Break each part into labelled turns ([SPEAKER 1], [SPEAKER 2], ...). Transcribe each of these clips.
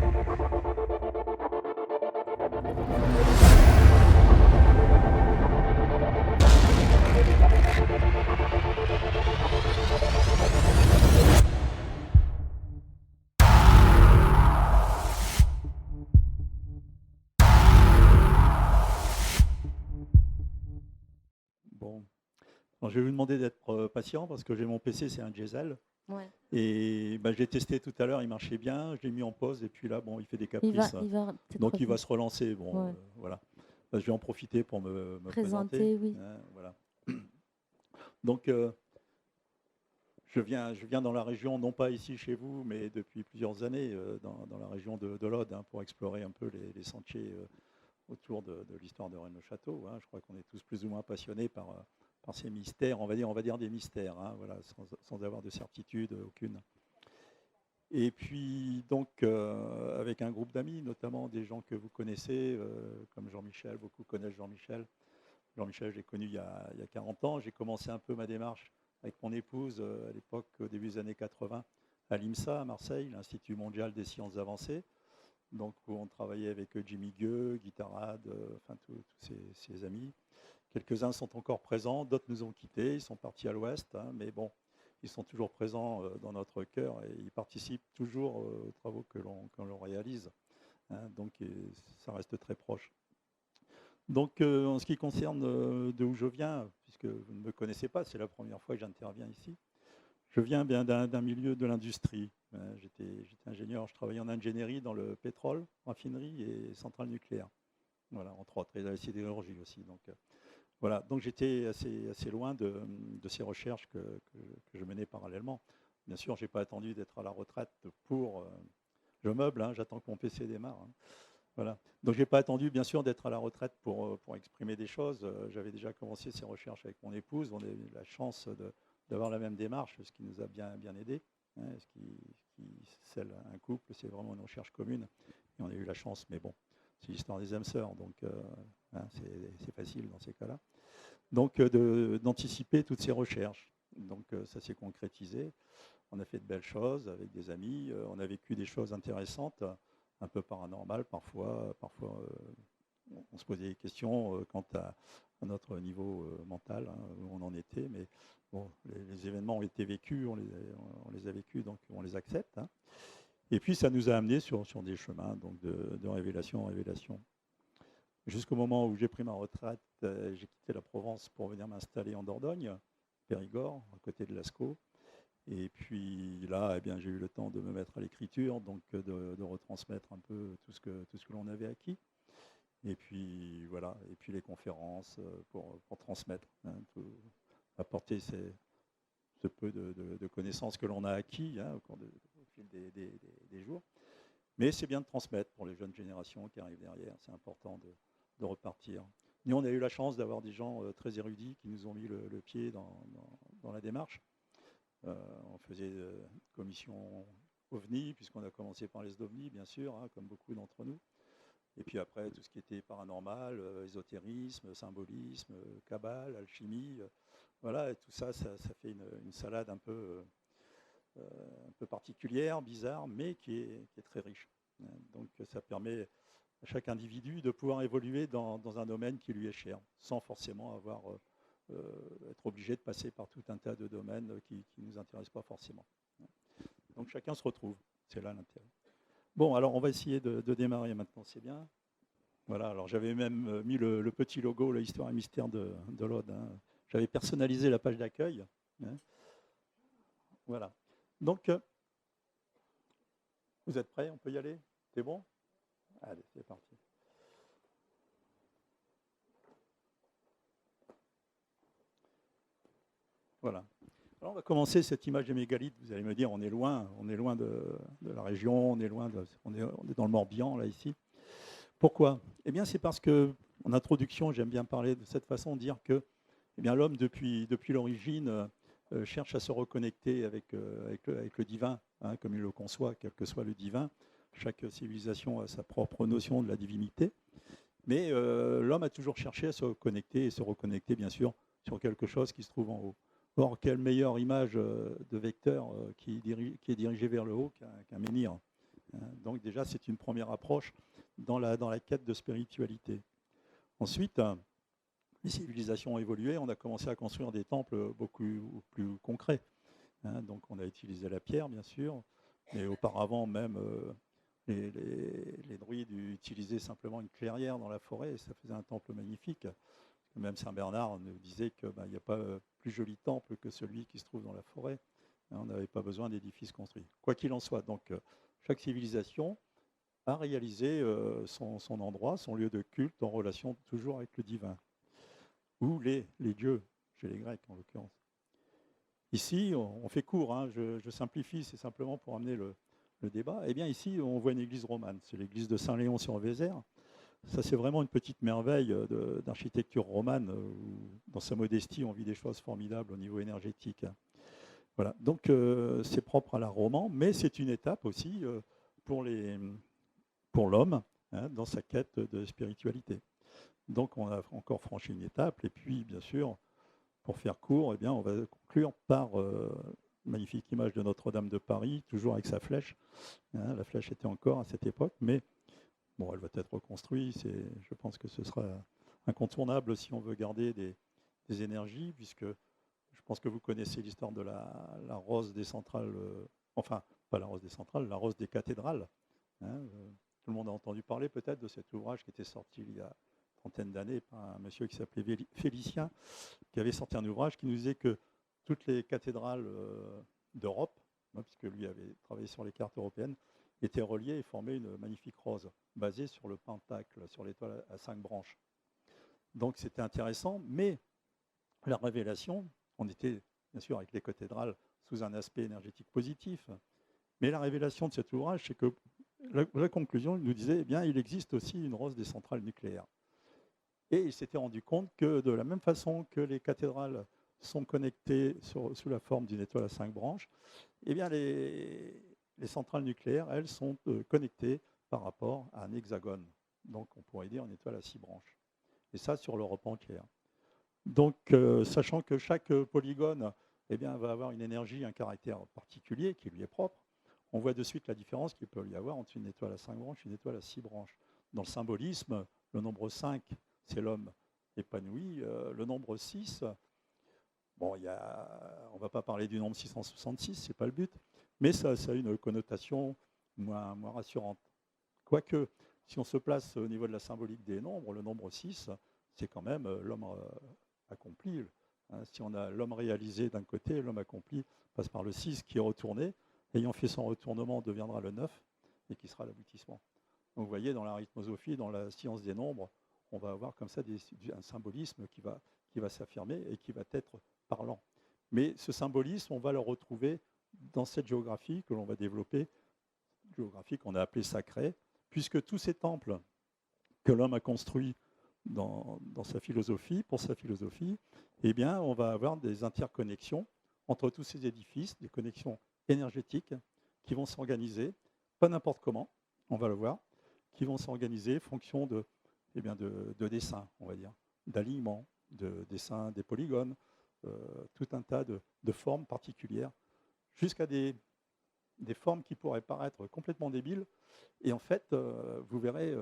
[SPEAKER 1] Bon, alors, je vais vous demander d'être patient parce que j'ai mon PC, c'est un Diesel.
[SPEAKER 2] Ouais.
[SPEAKER 1] Et bah, je l'ai testé tout à l'heure, il marchait bien, je l'ai mis en pause et puis là, bon, il fait des
[SPEAKER 2] Il va,
[SPEAKER 1] caprices.
[SPEAKER 2] il va peut-être
[SPEAKER 1] Donc il va
[SPEAKER 2] revenir.
[SPEAKER 1] se relancer. Bon,
[SPEAKER 2] Ouais.
[SPEAKER 1] voilà. Bah, je vais en profiter pour me présenter.
[SPEAKER 2] Présenter, oui.
[SPEAKER 1] Hein, voilà. Donc je viens dans la région, non pas ici chez vous, mais depuis plusieurs années, dans la région de l'Aude, hein, pour explorer un peu les sentiers autour de l'histoire de Rennes-le-Château. Hein. Je crois qu'on est tous plus ou moins passionnés par ces mystères, on va dire des mystères, hein, voilà, sans avoir de certitude aucune. Et puis donc avec un groupe d'amis, notamment des gens que vous connaissez, comme Jean-Michel, beaucoup connaissent Jean-Michel. Jean-Michel, j'ai connu il y a 40 ans. J'ai commencé un peu ma démarche avec mon épouse à l'époque, au début des années 80, à l'IMSA, à Marseille, l'Institut mondial des sciences avancées. Donc où on travaillait avec Jimmy Gueux, Guy Tarade, enfin tous ces amis. Quelques-uns sont encore présents, d'autres nous ont quittés, ils sont partis à l'ouest, hein, mais bon, ils sont toujours présents dans notre cœur et ils participent toujours aux travaux que l'on réalise. Hein, donc ça reste très proche. Donc en ce qui concerne de où je viens, puisque vous ne me connaissez pas, c'est la première fois que j'interviens ici, je viens bien d'un milieu de l'industrie. J'étais ingénieur, je travaillais en ingénierie dans le pétrole, raffinerie et centrale nucléaire. Voilà, entre autres, et la sidérurgie aussi. Donc, voilà, donc j'étais assez loin de ces recherches que je menais parallèlement. Bien sûr, je n'ai pas attendu d'être à la retraite pour... je meuble, hein, j'attends que mon PC démarre. Hein. Voilà. Donc je n'ai pas attendu, bien sûr, d'être à la retraite pour exprimer des choses. J'avais déjà commencé ces recherches avec mon épouse. On a eu la chance d'avoir la même démarche, ce qui nous a bien aidé. Hein, ce qui scelle un couple, c'est vraiment une recherche commune. Et on a eu la chance, mais bon, c'est l'histoire des âmes sœurs, donc hein, c'est facile dans ces cas-là. Donc d'anticiper toutes ces recherches. Donc ça s'est concrétisé. On a fait de belles choses avec des amis. On a vécu des choses intéressantes, un peu paranormales parfois. Parfois, on se posait des questions quant à notre niveau mental, hein, où on en était. Mais bon, les événements ont été vécus, on les a vécus, donc on les accepte. Hein. Et puis ça nous a amenés sur des chemins donc de révélation en révélation. Jusqu'au moment où j'ai pris ma retraite, j'ai quitté la Provence pour venir m'installer en Dordogne, Périgord, à côté de Lascaux. Et puis là, eh bien, j'ai eu le temps de me mettre à l'écriture, donc de retransmettre un peu tout ce que l'on avait acquis. Et puis voilà, et puis les conférences pour transmettre, hein, apporter ce peu de connaissances que l'on a acquis hein, au fil des jours. Mais c'est bien de transmettre pour les jeunes générations qui arrivent derrière, c'est important de repartir. Nous, on a eu la chance d'avoir des gens très érudits qui nous ont mis le pied dans la démarche. On faisait commission OVNI, puisqu'on a commencé par les OVNI, bien sûr, hein, comme beaucoup d'entre nous. Et puis après, tout ce qui était paranormal, ésotérisme, symbolisme, cabale, alchimie. Voilà, et tout ça, ça fait une salade un peu particulière, bizarre, mais qui est très riche. Donc ça permet à chaque individu de pouvoir évoluer dans un domaine qui lui est cher, sans forcément être obligé de passer par tout un tas de domaines qui ne nous intéressent pas forcément. Donc chacun se retrouve, c'est là l'intérêt. Bon, alors on va essayer de démarrer maintenant, c'est bien. Voilà, alors j'avais même mis le petit logo, l'histoire et mystère de l'Aude. Hein. J'avais personnalisé la page d'accueil. Hein. Voilà. Donc, vous êtes prêts? On peut y aller? C'est bon? Allez, c'est parti. Voilà. Alors on va commencer cette image des mégalithes. Vous allez me dire, on est loin de la région, on est dans le Morbihan, là, ici. Pourquoi? Eh bien, c'est parce que, en introduction, j'aime bien parler de cette façon, de dire que eh bien, l'homme, depuis l'origine, cherche à se reconnecter avec le divin, hein, comme il le conçoit, quel que soit le divin. Chaque civilisation a sa propre notion de la divinité. Mais l'homme a toujours cherché à se connecter et se reconnecter, bien sûr, sur quelque chose qui se trouve en haut. Or, quelle meilleure image de vecteur qui est dirigé vers le haut qu'un menhir, Donc déjà, c'est une première approche dans la quête de spiritualité. Ensuite, les civilisations ont évolué, on a commencé à construire des temples beaucoup plus concrets. Donc on a utilisé la pierre, bien sûr, mais auparavant même, les druides utilisaient simplement une clairière dans la forêt et ça faisait un temple magnifique. Même Saint Bernard nous disait qu'il n'y a pas plus joli temple que celui qui se trouve dans la forêt. On n'avait pas besoin d'édifices construits. Quoi qu'il en soit, donc chaque civilisation a réalisé son endroit, son lieu de culte en relation toujours avec le divin, ou les dieux, chez les Grecs en l'occurrence. Ici, on fait court, hein, je simplifie, c'est simplement pour amener le débat. Eh bien ici, on voit une église romane, c'est l'église de Saint-Léon-sur-Vézère. Ça, c'est vraiment une petite merveille d'architecture romane, où, dans sa modestie, on vit des choses formidables au niveau énergétique. Voilà. Donc, c'est propre à l'art roman, mais c'est une étape aussi pour l'homme dans sa quête de spiritualité. Donc, on a encore franchi une étape, et puis, bien sûr, pour faire court, eh bien, on va conclure par une magnifique image de Notre-Dame de Paris, toujours avec sa flèche. La flèche était encore à cette époque, mais bon, elle va être reconstruite. Je pense que ce sera incontournable si on veut garder des énergies, puisque je pense que vous connaissez l'histoire de la rose des centrales, enfin, pas la rose des centrales, la rose des cathédrales. Tout le monde a entendu parler peut-être de cet ouvrage qui était sorti il y a une trentaine d'années par un monsieur qui s'appelait Félicien, qui avait sorti un ouvrage qui nous disait que toutes les cathédrales d'Europe, puisque lui avait travaillé sur les cartes européennes, étaient reliées et formaient une magnifique rose basée sur le pentacle, sur l'étoile à 5 branches. Donc c'était intéressant, mais la révélation, on était bien sûr avec les cathédrales sous un aspect énergétique positif, mais la révélation de cet ouvrage, c'est que la conclusion, il nous disait, eh bien, il existe aussi une rose des centrales nucléaires. Et il s'était rendu compte que de la même façon que les cathédrales sont connectées sous la forme d'une étoile à 5 branches, eh bien les centrales nucléaires, elles, sont connectées par rapport à un hexagone. Donc on pourrait dire une étoile à 6 branches. Et ça sur l'Europe entière. Donc sachant que chaque polygone eh bien, va avoir une énergie, un caractère particulier qui lui est propre, on voit de suite la différence qu'il peut y avoir entre une étoile à 5 branches et une étoile à 6 branches. Dans le symbolisme, le nombre 5, c'est l'homme épanoui. Le nombre 6, bon, on ne va pas parler du nombre 666, ce n'est pas le but, mais ça a une connotation moins rassurante. Quoique, si on se place au niveau de la symbolique des nombres, le nombre 6, c'est quand même l'homme accompli. Si on a l'homme réalisé d'un côté, l'homme accompli passe par le 6 qui est retourné, ayant fait son retournement deviendra le 9 et qui sera l'aboutissement. Donc vous voyez, dans l'arithmosophie, dans la science des nombres, on va avoir comme ça un symbolisme qui va s'affirmer et qui va être parlant. Mais ce symbolisme, on va le retrouver dans cette géographie que l'on va développer, géographie qu'on a appelée sacrée, puisque tous ces temples que l'homme a construits dans sa philosophie, pour sa philosophie, eh bien, on va avoir des interconnexions entre tous ces édifices, des connexions énergétiques qui vont s'organiser, pas n'importe comment, on va le voir, qui vont s'organiser fonction de dessins, on va dire, d'alignements, de dessins des polygones, tout un tas de formes particulières, jusqu'à des formes qui pourraient paraître complètement débiles. Et en fait, vous verrez,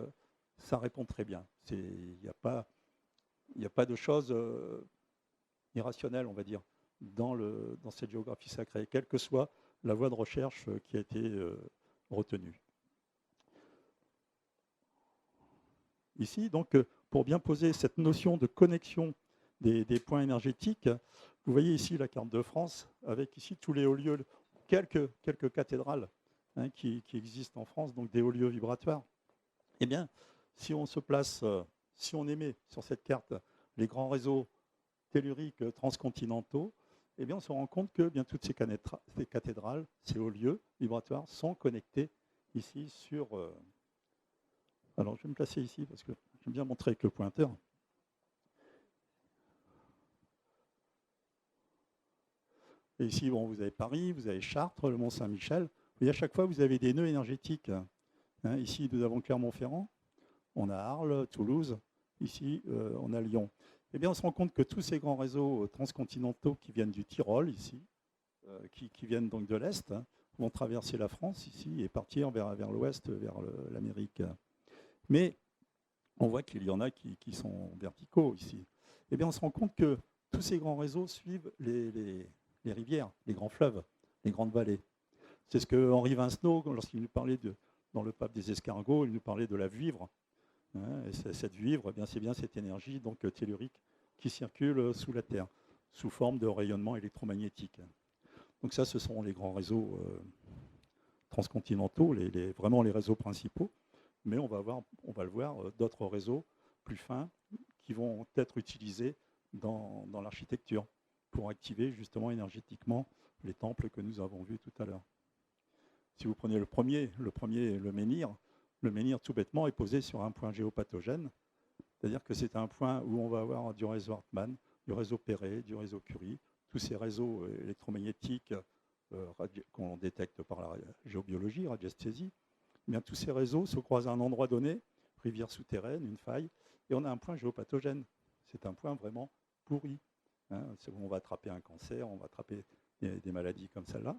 [SPEAKER 1] ça répond très bien. Il n'y a pas de choses irrationnelles, on va dire, dans cette géographie sacrée, quelle que soit la voie de recherche qui a été retenue. Ici, donc, pour bien poser cette notion de connexion des points énergétiques, vous voyez ici la carte de France, avec ici tous les hauts lieux, quelques cathédrales qui existent en France, donc des hauts lieux vibratoires. Eh bien, si on se place, si on émet sur cette carte les grands réseaux telluriques transcontinentaux, eh bien, on se rend compte que bien toutes ces cathédrales, ces hauts lieux vibratoires sont connectés ici sur... Alors, je vais me placer ici parce que j'aime bien montrer avec le pointeur. Et ici, bon, vous avez Paris, vous avez Chartres, le Mont-Saint-Michel. Et à chaque fois, vous avez des nœuds énergétiques. Ici, nous avons Clermont-Ferrand, on a Arles, Toulouse. Ici, on a Lyon. Eh bien, on se rend compte que tous ces grands réseaux transcontinentaux qui viennent du Tyrol, ici, qui viennent donc de l'Est, vont traverser la France ici et partir vers l'ouest, vers l'Amérique. Mais on voit qu'il y en a qui sont verticaux ici. Eh bien, on se rend compte que tous ces grands réseaux suivent les rivières, les grands fleuves, les grandes vallées. C'est ce que Henri Vincenot, lorsqu'il nous parlait dans le Pape des escargots, il nous parlait de la vivre. Hein, et cette vivre, eh c'est bien cette énergie donc, tellurique qui circule sous la Terre, sous forme de rayonnement électromagnétique. Donc ça, ce sont les grands réseaux transcontinentaux, vraiment les réseaux principaux. Mais on va le voir, d'autres réseaux plus fins qui vont être utilisés dans l'architecture pour activer justement énergétiquement les temples que nous avons vus tout à l'heure. Si vous prenez le menhir tout bêtement est posé sur un point géopathogène, c'est-à-dire que c'est un point où on va avoir du réseau Hartmann, du réseau Perret, du réseau Curie, tous ces réseaux électromagnétiques qu'on détecte par la géobiologie, radiesthésie. Eh bien, tous ces réseaux se croisent à un endroit donné, rivière souterraine, une faille, et on a un point géopathogène. C'est un point vraiment pourri. Hein, c'est où on va attraper un cancer, on va attraper des maladies comme celle-là.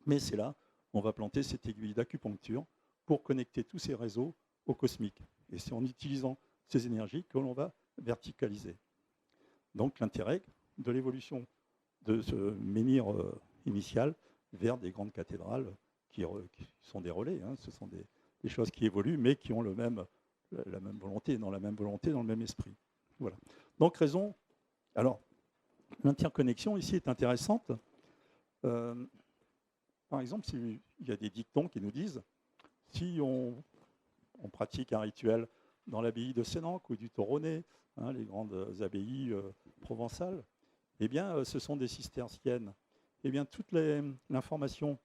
[SPEAKER 1] Mais c'est là on va planter cette aiguille d'acupuncture pour connecter tous ces réseaux au cosmique. Et c'est en utilisant ces énergies que l'on va verticaliser. Donc l'intérêt de l'évolution de ce menhir initial vers des grandes cathédrales qui sont des relais. Hein, ce sont des choses qui évoluent, mais qui ont la même volonté, dans le même esprit. Voilà. Donc raison. Alors, l'interconnexion ici est intéressante. Par exemple, il y a des dictons qui nous disent si on pratique un rituel dans l'abbaye de Sénanque ou du Toronnet, hein, les grandes abbayes provençales, eh bien, ce sont des cisterciennes. Eh bien, toute l'information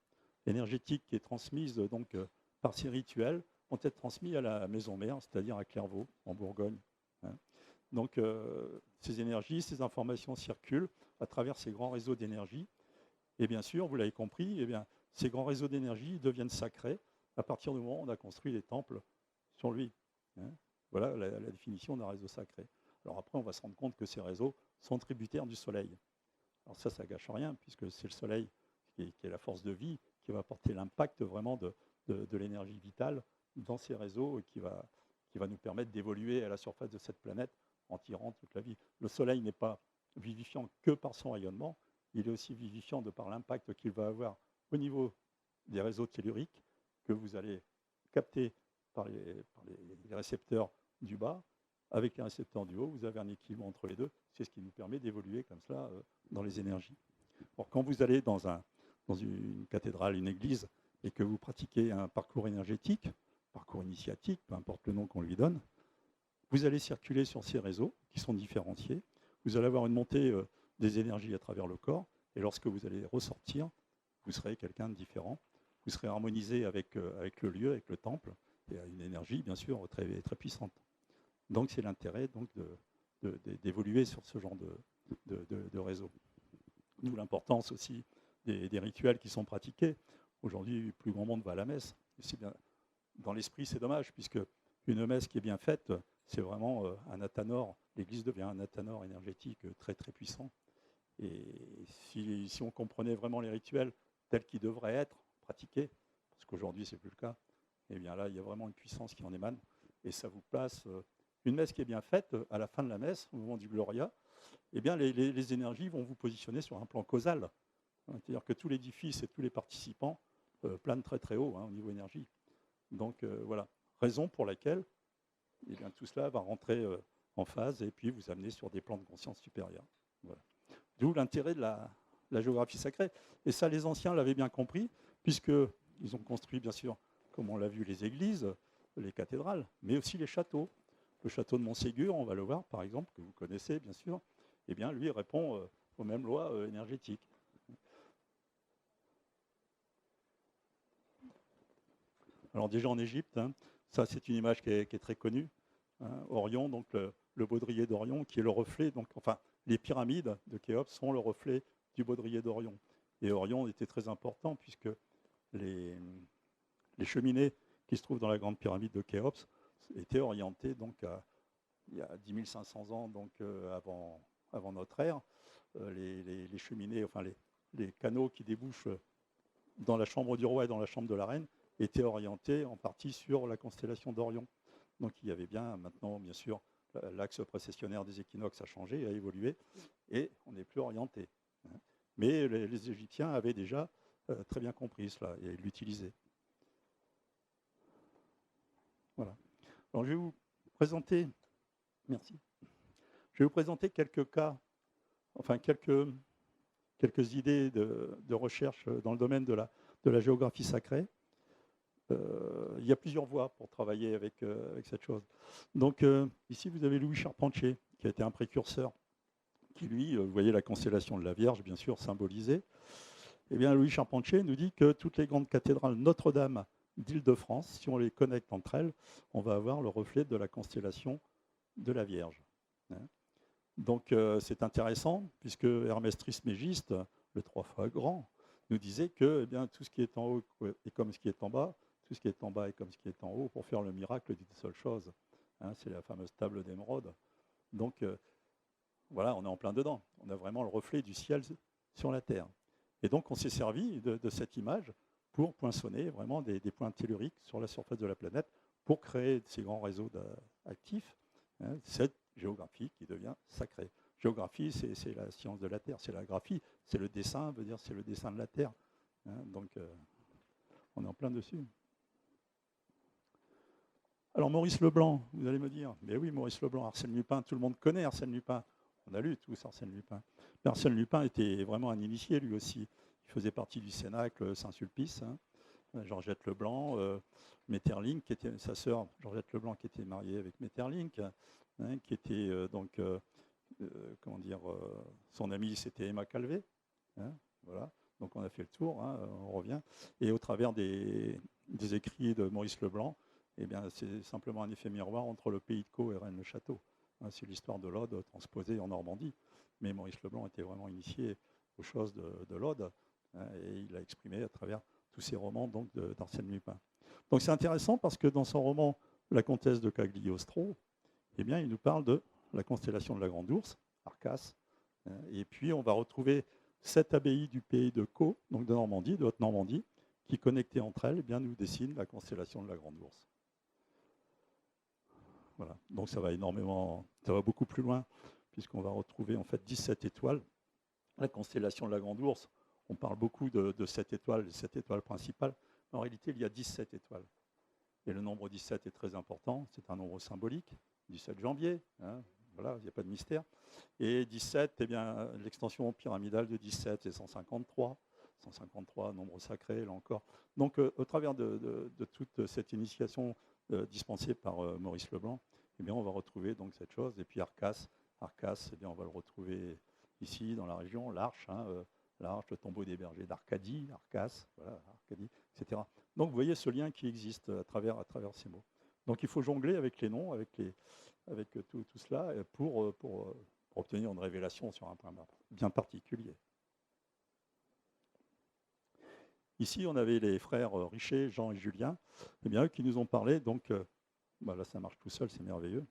[SPEAKER 1] énergétique qui est transmise donc, par ces rituels vont être transmises à la maison mère, c'est-à-dire à Clairvaux, en Bourgogne. Hein. Donc, ces énergies, ces informations circulent à travers ces grands réseaux d'énergie. Et bien sûr, vous l'avez compris, eh bien, ces grands réseaux d'énergie deviennent sacrés à partir du moment où on a construit les temples sur lui. Hein. Voilà la définition d'un réseau sacré. Alors après, on va se rendre compte que ces réseaux sont tributaires du Soleil. Alors ça ne gâche rien, puisque c'est le Soleil qui est la force de vie, qui va apporter l'impact vraiment de l'énergie vitale dans ces réseaux et qui va nous permettre d'évoluer à la surface de cette planète en tirant toute la vie. Le Soleil n'est pas vivifiant que par son rayonnement, il est aussi vivifiant de par l'impact qu'il va avoir au niveau des réseaux telluriques que vous allez capter par les récepteurs du bas. Avec les récepteurs du haut, vous avez un équilibre entre les deux. C'est ce qui nous permet d'évoluer comme cela dans les énergies. Alors, quand vous allez dans une cathédrale, une église, et que vous pratiquez un parcours énergétique, parcours initiatique, peu importe le nom qu'on lui donne, vous allez circuler sur ces réseaux qui sont différenciés. Vous allez avoir une montée des énergies à travers le corps, et lorsque vous allez ressortir, vous serez quelqu'un de différent. Vous serez harmonisé avec le lieu, avec le temple, et à une énergie, bien sûr, très, très puissante. Donc, c'est l'intérêt d'évoluer sur ce genre de réseau. D'où l'importance aussi des rituels qui sont pratiqués. Aujourd'hui, plus grand monde va à la messe. Bien, dans l'esprit, c'est dommage, puisque une messe qui est bien faite, c'est vraiment un athanor. L'Église devient un athanor énergétique très, très puissant. Et si on comprenait vraiment les rituels tels qu'ils devraient être pratiqués, parce qu'aujourd'hui, ce n'est plus le cas, eh bien là, il y a vraiment une puissance qui en émane. Et ça vous place... une messe qui est bien faite, à la fin de la messe, au moment du Gloria, eh bien, les énergies vont vous positionner sur un plan causal. C'est-à-dire que tout l'édifice et tous les participants planent très très haut au niveau énergie. Donc voilà, raison pour laquelle eh bien, tout cela va rentrer en phase et puis vous amener sur des plans de conscience supérieurs. Voilà. D'où l'intérêt de la géographie sacrée. Et ça, les anciens l'avaient bien compris, puisqu'ils ont construit, bien sûr, comme on l'a vu, les églises, les cathédrales, mais aussi les châteaux. Le château de Montségur, on va le voir, par exemple, que vous connaissez, bien sûr, eh bien, lui répond aux mêmes lois énergétiques. Alors déjà en Égypte, hein, ça c'est une image qui est très connue. Hein, Orion, donc le baudrier d'Orion, qui est le reflet, donc, enfin, les pyramides de Khéops sont le reflet du baudrier d'Orion. Et Orion était très important puisque les cheminées qui se trouvent dans la grande pyramide de Khéops étaient orientées donc il y a 10 500 ans donc, avant notre ère. Les cheminées, enfin les canaux qui débouchent dans la chambre du roi et dans la chambre de la reine, étaient orientés en partie sur la constellation d'Orion. Donc il y avait bien maintenant, bien sûr, l'axe précessionnaire des équinoxes a changé, a évolué, et on n'est plus orienté. Mais les Égyptiens avaient déjà très bien compris cela et l'utilisaient. Voilà. Alors je vais vous présenter, merci. Je vais vous présenter quelques cas, enfin quelques idées de recherche dans le domaine de la géographie sacrée. Il y a plusieurs voies pour travailler avec cette chose. Donc ici, vous avez Louis Charpentier, qui a été un précurseur, qui lui, vous voyez la constellation de la Vierge, bien sûr, symbolisée. Eh bien, Louis Charpentier nous dit que toutes les grandes cathédrales Notre-Dame d'Île-de-France, si on les connecte entre elles, on va avoir le reflet de la constellation de la Vierge. Donc c'est intéressant, puisque Hermès Trismégiste, le 3 fois grand, nous disait que eh bien, tout ce qui est en haut est comme ce qui est en bas, tout ce qui est en bas est comme ce qui est en haut, pour faire le miracle d'une seule chose. C'est la fameuse table d'émeraude. Donc voilà, on est en plein dedans. On a vraiment le reflet du ciel sur la terre. Et donc on s'est servi de cette image pour poinçonner vraiment des points telluriques sur la surface de la planète pour créer ces grands réseaux actifs, cette géographie qui devient sacrée. Géographie, c'est la science de la Terre, c'est la graphie, c'est le dessin, veut dire c'est le dessin de la Terre. Donc on est en plein dessus. Alors Maurice Leblanc, vous allez me dire, mais oui, Maurice Leblanc, Arsène Lupin, tout le monde connaît Arsène Lupin. On a lu tous Arsène Lupin. Mais Arsène Lupin était vraiment un initié lui aussi. Il faisait partie du Cénacle Saint-Sulpice. Georgette Leblanc, Metterlink, qui était sa sœur Georgette Leblanc, qui était mariée avec Metterlink, qui était comment dire, son amie, c'était Emma Calvé. Voilà. Donc on a fait le tour, on revient. Et au travers des écrits de Maurice Leblanc, eh bien, c'est simplement un effet miroir entre le pays de Caux et Rennes-le-Château. C'est l'histoire de l'Aude transposée en Normandie. Mais Maurice Leblanc était vraiment initié aux choses de l'Aude, et il l'a exprimé à travers tous ces romans d'Arsène Lupin. Donc c'est intéressant parce que dans son roman La comtesse de Cagliostro, eh bien, il nous parle de la constellation de la Grande Ourse, Arcas, et puis on va retrouver 7 abbayes du pays de Caux, donc de Normandie, de Haute-Normandie, qui connectées entre elles, eh bien, nous dessinent la constellation de la Grande Ourse. Voilà. Donc ça va beaucoup plus loin, puisqu'on va retrouver en fait 17 étoiles. La constellation de la Grande Ourse, on parle beaucoup de 7 étoiles, les 7 étoiles principales. En réalité, il y a 17 étoiles. Et le nombre 17 est très important, c'est un nombre symbolique, 17 janvier, voilà, il n'y a pas de mystère. Et 17, eh bien, l'extension pyramidale de 17, c'est 153. 153, nombre sacré, là encore. Donc, au travers de toute cette initiation dispensée par Maurice Leblanc, eh bien, on va retrouver donc cette chose. Et puis Arcas, eh bien, on va le retrouver ici, dans la région, l'Arche, l'Arche, le tombeau des bergers d'Arcadie, Arcas, voilà, Arcadie, etc. Donc, vous voyez ce lien qui existe à travers ces mots. Donc, il faut jongler avec les noms, avec tout cela, pour obtenir une révélation sur un point bien particulier. Ici, on avait les frères Richer, Jean et Julien, eh bien, eux qui nous ont parlé, donc, là ça marche tout seul, c'est merveilleux.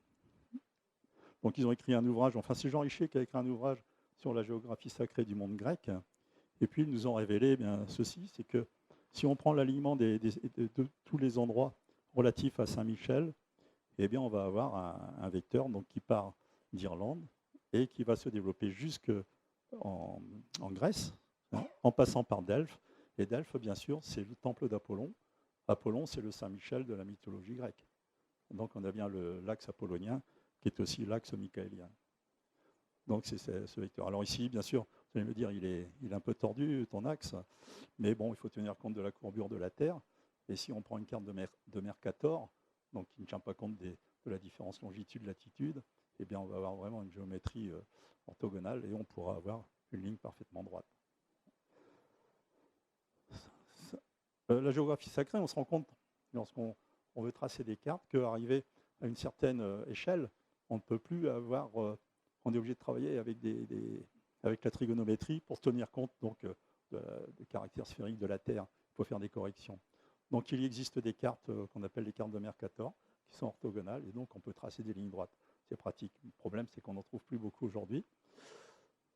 [SPEAKER 1] Donc ils ont écrit un ouvrage, enfin c'est Jean Richer qui a écrit un ouvrage sur la géographie sacrée du monde grec, et puis ils nous ont révélé eh bien, ceci, c'est que si on prend l'alignement de tous les endroits relatifs à Saint-Michel, eh bien on va avoir un vecteur donc, qui part d'Irlande et qui va se développer jusqu'en Grèce, en passant par Delphes. Et Delphes, bien sûr, c'est le temple d'Apollon. Apollon, c'est le Saint-Michel de la mythologie grecque. Donc on a bien l'axe apollonien, qui est aussi l'axe michaélien. Donc c'est ce vecteur. Alors ici, bien sûr, vous allez me dire, il est un peu tordu, ton axe, mais bon, il faut tenir compte de la courbure de la Terre. Et si on prend une carte de Mercator, donc qui ne tient pas compte de la différence longitude-latitude, eh bien on va avoir vraiment une géométrie orthogonale et on pourra avoir une ligne parfaitement droite. La géographie sacrée, on se rend compte, lorsqu'on veut tracer des cartes, qu'arrivé à une certaine échelle, on ne peut plus avoir... on est obligé de travailler avec la trigonométrie pour se tenir compte donc, des caractères sphériques de la Terre. Il faut faire des corrections. Donc il existe des cartes qu'on appelle les cartes de Mercator, qui sont orthogonales, et donc on peut tracer des lignes droites. C'est pratique. Le problème, c'est qu'on n'en trouve plus beaucoup aujourd'hui.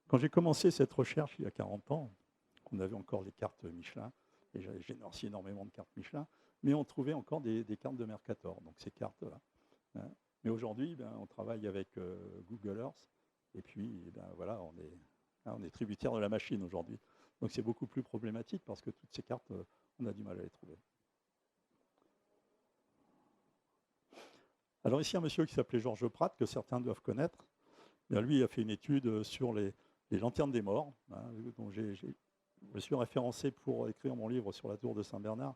[SPEAKER 1] Quand j'ai commencé cette recherche il y a 40 ans, on avait encore les cartes Michelin, et j'ai reçu énormément de cartes Michelin, mais on trouvait encore des cartes de Mercator, donc ces cartes-là. Hein. Mais aujourd'hui, on travaille avec Google Earth, et puis voilà, on est tributaire de la machine aujourd'hui. Donc c'est beaucoup plus problématique parce que toutes ces cartes, on a du mal à les trouver. Alors ici, un monsieur qui s'appelait Georges Pratt, que certains doivent connaître. Bien, lui a fait une étude sur les lanternes des morts, hein, dont je me suis référencé pour écrire mon livre sur la tour de Saint-Bernard.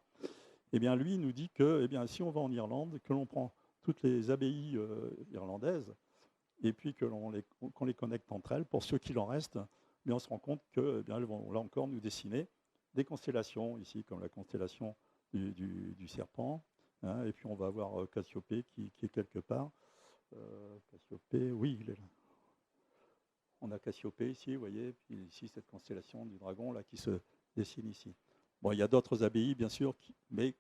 [SPEAKER 1] Eh bien, lui nous dit que eh bien, si on va en Irlande, que l'on prend toutes les abbayes irlandaises, et puis qu'on les connecte entre elles, pour ceux qu'il en reste, on se rend compte qu'elles vont là encore nous dessiner des constellations, ici, comme la constellation du serpent, hein, et puis on va avoir Cassiopée qui est quelque part. Cassiopée, oui, il est là. On a Cassiopée ici, vous voyez, puis ici cette constellation du dragon là, qui se dessine ici. Bon, il y a d'autres abbayes, bien sûr, mais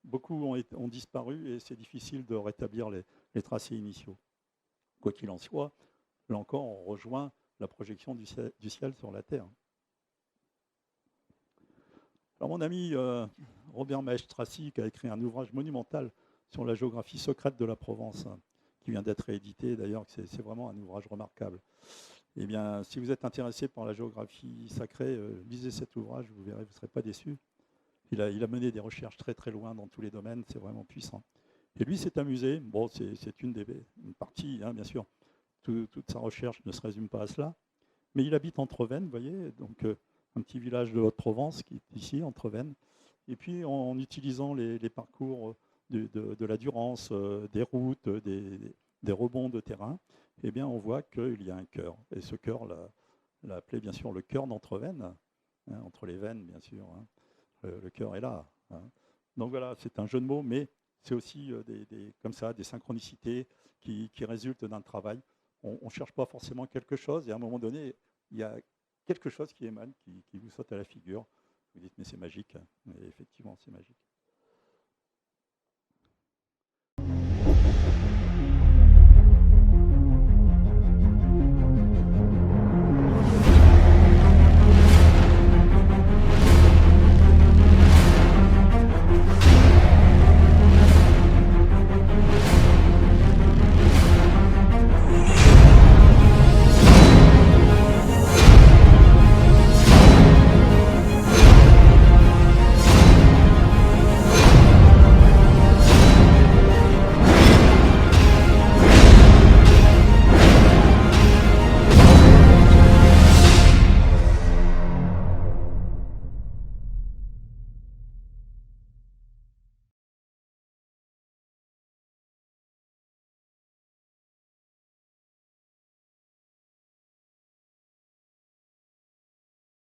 [SPEAKER 1] beaucoup ont disparu et c'est difficile de rétablir les tracés initiaux. Quoi qu'il en soit, là encore, on rejoint la projection du ciel sur la Terre. Alors mon ami Robert Maestrassi, qui a écrit un ouvrage monumental sur la géographie secrète de la Provence, qui vient d'être réédité d'ailleurs, c'est vraiment un ouvrage remarquable. Eh bien, si vous êtes intéressé par la géographie sacrée, lisez cet ouvrage, vous verrez, vous ne serez pas déçus. Il a mené des recherches très très loin dans tous les domaines, c'est vraiment puissant. Et lui s'est amusé, bon, c'est une partie, hein, bien sûr, toute sa recherche ne se résume pas à cela, mais il habite Entrevennes, vous voyez, donc un petit village de Haute-Provence qui est ici, Entrevennes, et puis en utilisant les parcours de la Durance, des routes, des rebonds de terrain, eh bien, on voit qu'il y a un cœur. Et ce cœur, l'a appelé bien sûr le cœur d'Entrevennes, hein, entre les veines, bien sûr. Hein. Le cœur est là. Hein. Donc voilà, c'est un jeu de mots, mais c'est aussi comme ça, des synchronicités qui résultent d'un travail. On ne cherche pas forcément quelque chose, et à un moment donné, il y a quelque chose qui émane, qui vous saute à la figure. Vous dites, mais c'est magique. Mais effectivement, c'est magique.